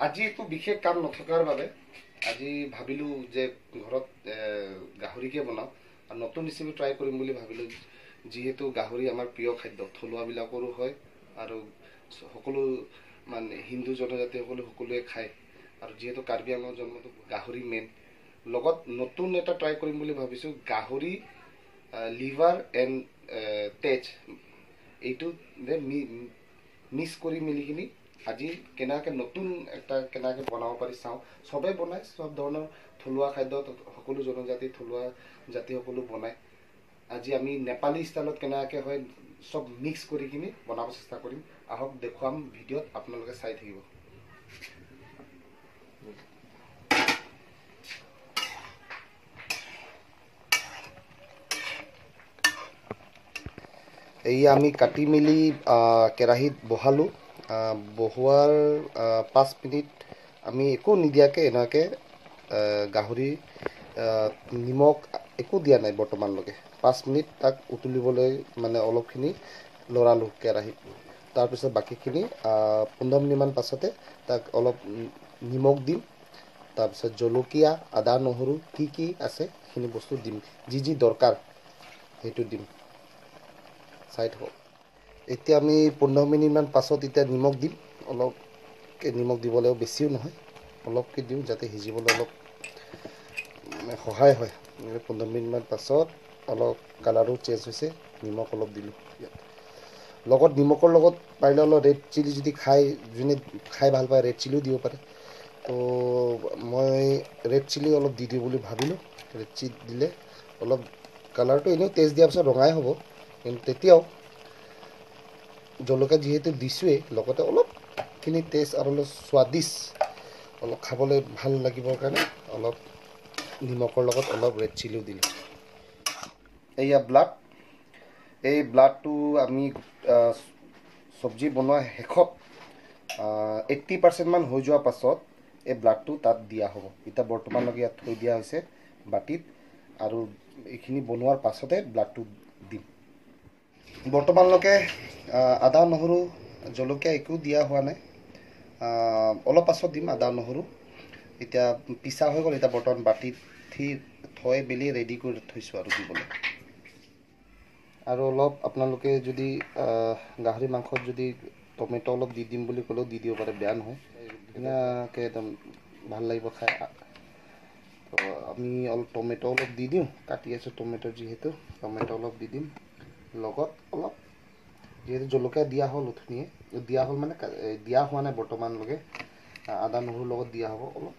আজি একো বিশেষ কাম নথকাৰ বাবে আজি ভাবিলোঁ যে ঘৰত গাহৰিকে বনাওঁ আৰু নতুন ৰেচিপি ট্ৰাই কৰিম বুলি ভাবিলোঁ। যিহেতু গাহৰি আমাৰ প্ৰিয় খাদ্য, থলুৱাবিলাকৰো হয় আৰু সকলো মানে হিন্দু জনজাতিসকলে সকলোৱে খায়। আৰু যিহেতু কাৰ্বি আংলঙৰ জন্মটো গাহৰি মেইন, লগত নতুন এটা ট্ৰাই কৰিম বুলি ভাবিছোঁ। গাহৰি লিভাৰ এণ্ড তেজ এইটো মিক্স কৰি মিলিকিনি আজি কেনেকৈ নতুন এটা কেনেকৈ বনাব পাৰি চাওঁ। চবেই বনায়, চব ধৰণৰ থলুৱা খাদ্য সকলো জনজাতি থলুৱা জাতি সকলো বনায়। আজি আমি নেপালী ষ্টাইলত কেনেকৈ হয় চব মিক্স কৰি কিনি বনাব চেষ্টা কৰিম। আহক দেখুৱাম ভিডিঅ'ত, আপোনালোকে চাই থাকিব। এই আমি কাটি মেলি কেৰাহীত বহালোঁ। বহোৱাৰ 5 মিনিট আমি একো নিদিয়াকৈ এনেকৈ গাহৰি নিমখ একো দিয়া নাই বৰ্তমানলৈকে। 5 মিনিট তাক উতলিবলৈ মানে অলপখিনি লৰালোঁ কেৰাহীত। তাৰপিছত বাকীখিনি 15 মিনিটমান পাছতে তাক অলপ নিমখ দিম। তাৰপিছত জলকীয়া, আদা, নহৰু কি আছে সেইখিনি বস্তু দিম, যি দৰকাৰ সেইটো দিম। চাই থাকক। এতিয়া আমি 15 মিনিটমান পাছত এতিয়া নিমখ দিম। অলপকৈ নিমখ দিব লাগিব, বেছিও নহয়, অলপকৈ দিওঁ যাতে সিজিবলৈ অলপ সহায় হয়। 15 মিনিটমান পাছত অলপ কালাৰো চেঞ্জ হৈছে, নিমখ অলপ দিলোঁ ইয়াত। লগত নিমখৰ লগত পাৰিলে অলপ ৰেড চিলি যদি যোনে খাই ভাল পায় ৰেড চিলিও দিব পাৰে। তো মই ৰেড চিলি অলপ দি দিওঁ বুলি ভাবিলোঁ। ৰেড চিলি দিলে অলপ কালাৰটো এনেও তেজ দিয়াৰ পিছত ৰঙাই হ'ব, কিন্তু তেতিয়াও জলকীয়া যিহেতু দিছোঁৱেই, লগতে অলপখিনি টেষ্ট আৰু অলপ স্বাদিষ্ট অলপ খাবলৈ ভাল লাগিবৰ কাৰণে অলপ নিমখৰ লগত অলপ ৰেড চিলিও দিলোঁ। এয়া ব্লাড, এই ব্লাডটো আমি চব্জি বনোৱা শেষত 80% মান হৈ যোৱাৰ পাছত এই ব্লাডটো তাত দিয়া হ'ব। এতিয়া বৰ্তমানলৈকে ইয়াত থৈ দিয়া হৈছে বাটিত, আৰু এইখিনি বনোৱাৰ পাছতে ব্লাডটো দিম। বৰ্তমানলৈকে আদা, নহৰু, জলকীয়া একো দিয়া হোৱা নাই। অলপ পাছত দিম আদা, নহৰু। এতিয়া পিছা হৈ গ'ল, এতিয়া বৰ্তমান বাটিত থৈ মেলি ৰেডি কৰি থৈছোঁ আৰু দিবলৈ। আৰু অলপ আপোনালোকে যদি গাহৰি মাংসত যদি টমেটো অলপ দি দিম বুলি ক'লেও দি দিব পাৰে, বেয়া নহয়। ধুনীয়াকৈ একদম ভাল লাগিব খাই। তো আমি অলপ টমেটো অলপ দি দিওঁ, কাটি আছোঁ টমেটো, যিহেতু টমেটো অলপ দি দিম। লগত অলপ যিহেতু জলকীয়া দিয়া হ'ল, উঠনিয়ে দিয়া হ'ল মানে দিয়া হোৱা নাই বৰ্তমানলৈকে, আদা নহৰুৰ লগত দিয়া হ'ব। অলপ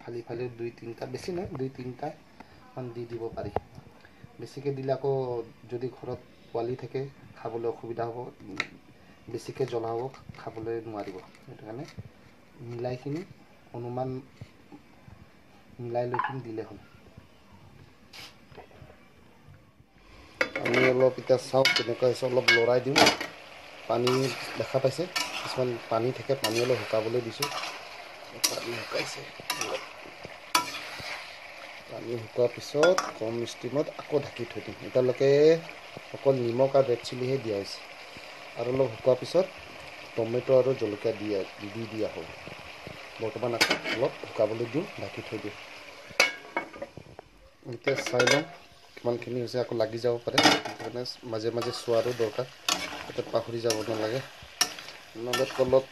ফালি 2-3টা, বেছি নহয় 2-3টামান দি দিব পাৰি। বেছিকৈ দিলে আকৌ যদি ঘৰত পোৱালি থাকে খাবলৈ অসুবিধা হ'ব, বেছিকৈ জ্বলা হ'ব, খাবলৈ নোৱাৰিব। সেইটো কাৰণে মিলাইখিনি অনুমান মিলাই লৈ কিনি দিলে হ'ল। আমি অলপ এতিয়া চাওক কেনেকুৱা হৈছে, অলপ লৰাই দিওঁ। পানী দেখা পাইছে, কিছুমান পানী থাকে, পানী অলপ শুকাবলৈ দিছোঁ। পানী শুকাইছে, পানী শুকোৱাৰ পিছত কম ষ্টিমত আকৌ ঢাকি থৈ দিম। এতিয়ালৈকে অকল নিমখ আৰু ৰেড চিলিহে দিয়া হৈছে, আৰু অলপ শুকোৱাৰ পিছত টমেটো আৰু জলকীয়া দি দিয়া হ'ল। বৰ্তমান আকৌ অলপ শুকাবলৈ দিওঁ, ঢাকি থৈ দিওঁ। এতিয়া চাই লওঁ কিমানখিনি হৈছে, আকৌ লাগি যাব পাৰে, সেইকাৰণে মাজে মাজে চোৱাৰো দৰকাৰ, যাতে পাহৰি যাব নালাগে। নহ'লে তলত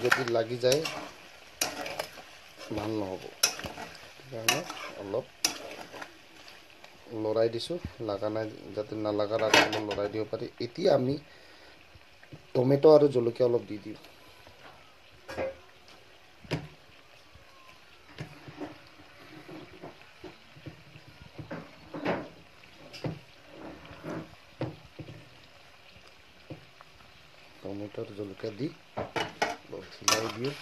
যদি লাগি যায় ভাল নহ'ব। সেইকাৰণে অলপ লৰাই দিছোঁ, লগা নাই যাতে নালাগাৰ আগত অলপ লৰাই দিব পাৰি। এতিয়া আমি টমেটো আৰু জলকীয়া অলপ দি দিওঁ। টমেটো আৰু জলকীয়া দি অলপ হিলাই দিওঁ।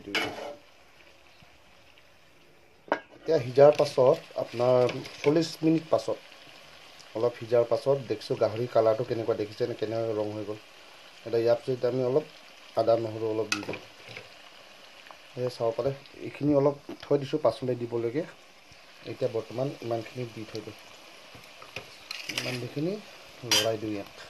থৈ দিওঁ এতিয়া সিজাৰ পাছত আপোনাৰ 40 মিনিট পাছত অলপ সিজাৰ পাছত দেখিছোঁ গাহৰি কালাৰটো কেনেকুৱা দেখিছে নে কেনেকুৱা ৰং হৈ গ'ল এতিয়া ইয়াৰ পিছত আমি অলপ আদা নহৰু অলপ দি দিওঁ সেয়ে চাব পাৰে এইখিনি অলপ থৈ দিছোঁ পাছলৈ দিবলৈকে এতিয়া বৰ্তমান ইমানখিনি দি থৈ দিওঁ ইমানখিনি লৰাই দিওঁ ইয়াত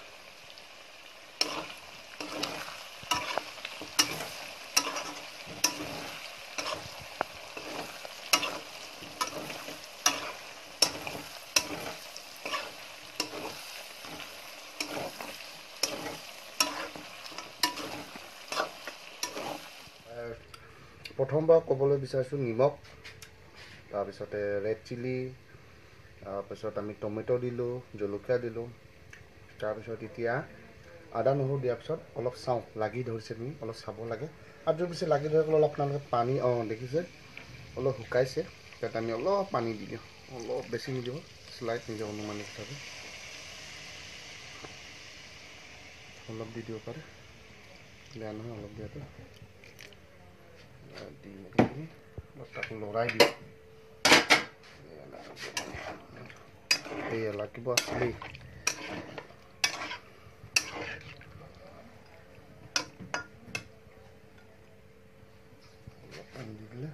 প্ৰথমবাৰ ক'বলৈ বিচাৰিছোঁ নিমখ তাৰপিছতে ৰেড চিলি তাৰপিছত আমি টমেটো দিলোঁ জলকীয়া দিলোঁ তাৰপিছত এতিয়া আদা নহৰু দিয়াৰ পিছত অলপ চাওঁ লাগি ধৰিছে নেকি অলপ চাব লাগে আৰু যদি বেছি লাগি ধৰে অলপ আপোনালোকে পানী দেখিছে অলপ শুকাইছে তাত আমি অলপ পানী দি দিওঁ অলপ বেছি নিদিব শ্লাইড নিজৰ অনুমানিক হিচাপে অলপ দি দিব পাৰে বেয়া নহয় অলপ দিয়াটো দি মেলি তাক লৰাই দিওঁ এয়া লাগিব আছেই পানী দি দিলে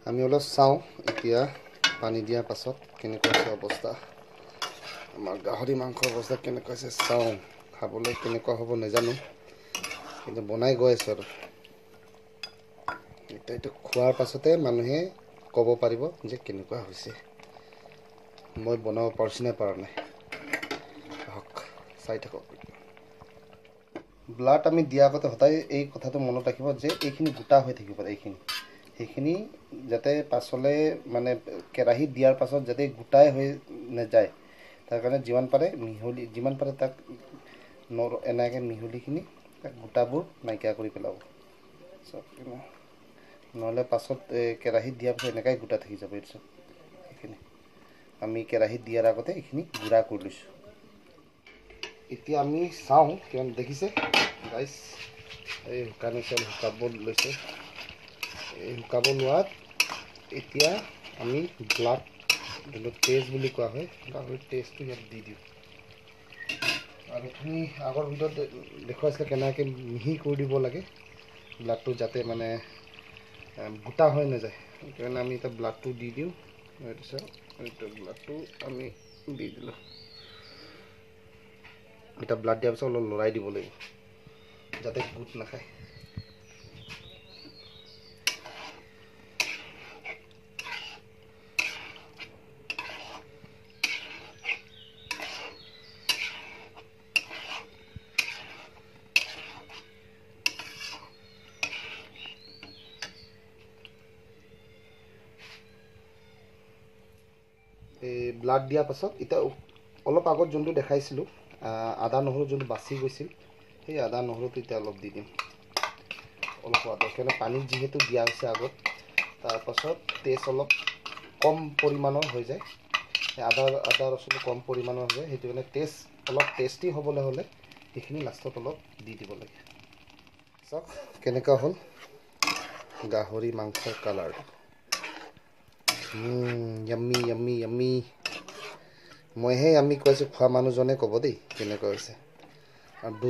আমি অলপ চাওঁ এতিয়া পানী দিয়াৰ পাছত কেনেকুৱা হৈছে অৱস্থা আমাৰ গাহৰি মাংসৰ অৱস্থা কেনেকুৱা হৈছে চাওঁ খাবলৈ কেনেকুৱা হ'ব নাজানো কিন্তু বনাই গৈ আছোঁ আৰু এতিয়া এইটো খোৱাৰ পাছতে মানুহে ক'ব পাৰিব যে কেনেকুৱা হৈছে মই বনাব পাৰিছোঁ নে পৰা নাই হওক চাই থাকক ব্লাড আমি দিয়াৰ আগতে সদায় এই কথাটো মনত ৰাখিব যে এইখিনি গোটা হৈ থাকিব সেইখিনি যাতে পাছলৈ মানে কেৰাহীত দিয়াৰ পাছত যাতে গোটাই হৈ নাযায় তাৰ কাৰণে যিমান পাৰে তাক এনেকৈ মিহলিখিনি গোটাবোৰ নাইকিয়া কৰি পেলাব নহ'লে পাছত কেৰাহীত দিয়াৰ পাছত এনেকৈ গোটা থাকি যাব এইটো এইখিনি আমি কেৰাহীত দিয়াৰ আগতে এইখিনি গুড়া কৰি লৈছোঁ এতিয়া আমি চাওঁ কিমান দেখিছে গাইছ এই শুকান শুকাব লৈছে এই শুকাব লোৱাত এতিয়া আমি ব্লাড যোনটো টেষ্ট বুলি কোৱা হয় গাহৰিৰ টেষ্টটো ইয়াত দি দিওঁ আৰু আপুনি আগৰ ভিতৰত দেখুৱাইছিলে কেনেকৈ মিহি কৰি দিব লাগে ব্লাডটো যাতে মানে গোটা হৈ নাযায় সেইকাৰণে আমি এতিয়া ব্লাডটো দি দিওঁ তাৰপিছত এইটো ব্লাডটো আমি দি দিলোঁ এতিয়া ব্লাড দিয়াৰ পিছত অলপ লৰাই দিব লাগিব যাতে গোট নাখায় এই ব্লাড দিয়াৰ পাছত এতিয়া অলপ আগত যোনটো দেখাইছিলোঁ আদা নহৰু যোনটো বাচি গৈছিল সেই আদা নহৰুটো এতিয়া অলপ দি দিম অলপ সোৱাদৰ কাৰণে পানীত যিহেতু দিয়া হৈছে আগত তাৰপাছত টেষ্ট অলপ কম পৰিমাণৰ হৈ যায় আদা ৰচুনটো কম পৰিমাণৰ হৈ যায় সেইটো কাৰণে টেষ্ট অলপ টেষ্টি হ'বলৈ হ'লে সেইখিনি লাষ্টত অলপ দি দিব লাগে চাওক কেনেকুৱা হ'ল গাহৰি মাংসৰ কালাৰটো য়াম্মি য়াম্মি য়াম্মি মইহে আমি কৈছোঁ খোৱা মানুহজনে ক'ব দেই কেনেকুৱা হৈছে আৰু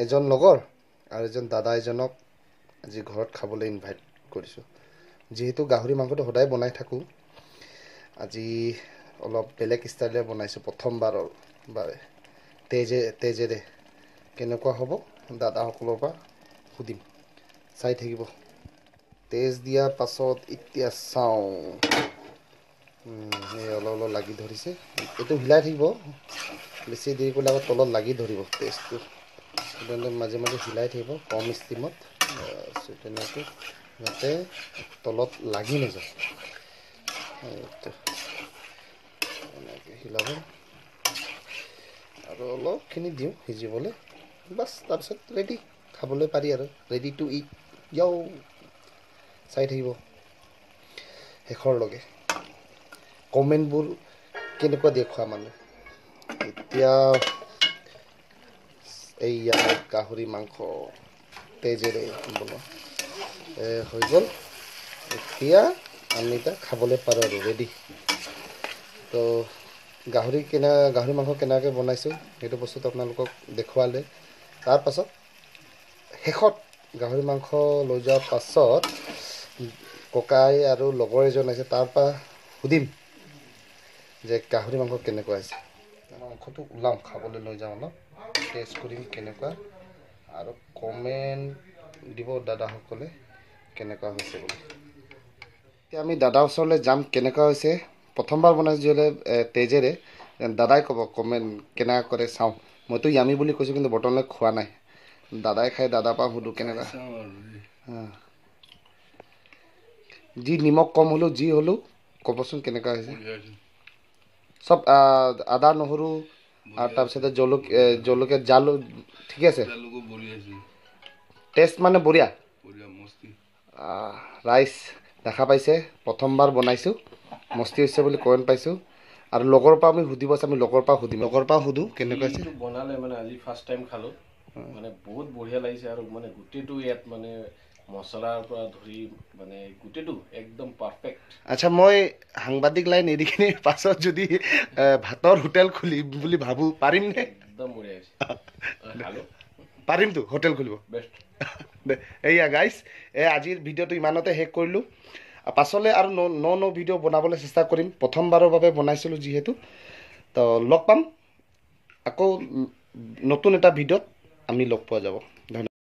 এজন লগৰ আৰু এজন দাদা এজনক আজি ঘৰত খাবলৈ ইনভাইট কৰিছোঁ যিহেতু গাহৰি মাংসটো সদায় বনাই থাকোঁ আজি অলপ বেলেগ ষ্টাইলেৰে বনাইছোঁ প্ৰথমবাৰৰ বাবে তেজেৰে কেনেকুৱা হ'ব দাদাসকলৰ পৰা সুধিম চাই থাকিব তেজ দিয়াৰ পাছত এতিয়া চাওঁ এই অলপ লাগি ধৰিছে এইটো হিলাই থাকিব বেছি দেৰি কৰিলে আকৌ তলত লাগি ধৰিব তেজটো সেইকাৰণে মাজে মাজে হিলাই থাকিব কম ষ্টিমত তেনেকৈ যাতে তলত লাগি নাযায় এনেকৈ হিলাব আৰু অলপখিনি দিওঁ সিজিবলৈ বাছ তাৰপিছত ৰেডি খাবলৈ পাৰি আৰু ৰেডি টু ইট চাই থাকিব শেষৰলৈকে কমেণ্টবোৰ কেনেকুৱা দিয়ে খোৱা মানুহ এতিয়া এইয়া গাহৰি মাংস তেজেৰে বনোৱা হৈ গ'ল এতিয়া আমি এতিয়া খাবলৈ পাৰোঁ আৰু ৰেডি তো গাহৰি মাংস কেনেকৈ বনাইছোঁ সেইটো বস্তুটো আপোনালোকক দেখুৱালে তাৰপাছত শেষত গাহৰি মাংস লৈ যোৱাৰ পাছত ককাই আৰু লগৰ এজন আছে তাৰপৰা সুধিম যে গাহৰি মাংস কেনেকুৱা আছে মাংসটো ওলাওঁ খাবলৈ লৈ যাওঁ অলপ টেষ্ট কৰিম কেনেকুৱা আৰু কমেণ্ট দিব দাদাসকলে কেনেকুৱা হৈছে বুলি এতিয়া আমি দাদাৰ ওচৰলৈ যাম কেনেকুৱা হৈছে প্ৰথমবাৰ বনাইছোঁ যিহেতু তেজেৰে দাদাই ক'ব কমেণ্ট কেনেকুৱা কৰে চাওঁ মইতো য়ামি বুলি কৈছোঁ কিন্তু বৰ্তমানলৈ খোৱা নাই দাদাই খাই দাদাৰ পৰা সুধোঁ কেনেকুৱা যি নিমখ কম হ'লেও যি হ'লেও ক'বচোন কেনেকুৱা হৈছে চব আদা নহৰু আৰু তাৰপিছতে জলকীয়া জালুক ঠিক আছে টেষ্ট মানে বঢ়িয়া ৰাইচ দেখা পাইছে প্ৰথমবাৰ বনাইছোঁ মস্তি হৈছে বুলি কমেণ্ট পাইছোঁ আৰু লগৰ পৰা আমি সুধিব আছে আমি লগৰ পৰা সুধোঁ কেনেকুৱা হৈছে বনালে মানে আজি ফাৰ্ষ্ট টাইম খালোঁ মানে বহুত বঢ়িয়া লাগিছে আৰু মানে গোটেইটো ইয়াত মানে মছলাৰ পৰা ধৰি মানে গোটেইটো একদম পাৰফেক্ট আচ্ছা মই সাংবাদিক লাইন এৰি কিনে পাছত যদি ভাতৰ হোটেল খুলিম বুলি ভাবোঁ পাৰিমনে একদম বঢ়িয়া হৈছে পাৰিমতো হোটেল খুলিব বেষ্ট এইয়া গাইজ আজিৰ ভিডিঅ'টো ইমানতে শেষ কৰিলোঁ পাছলৈ আৰু ন ভিডিঅ' বনাবলৈ চেষ্টা কৰিম প্ৰথমবাৰৰ বাবে বনাইছিলোঁ যিহেতু তো লগ পাম আকৌ নতুন এটা ভিডিঅ'ত আমি লগ পোৱা যাব ধন্যবাদ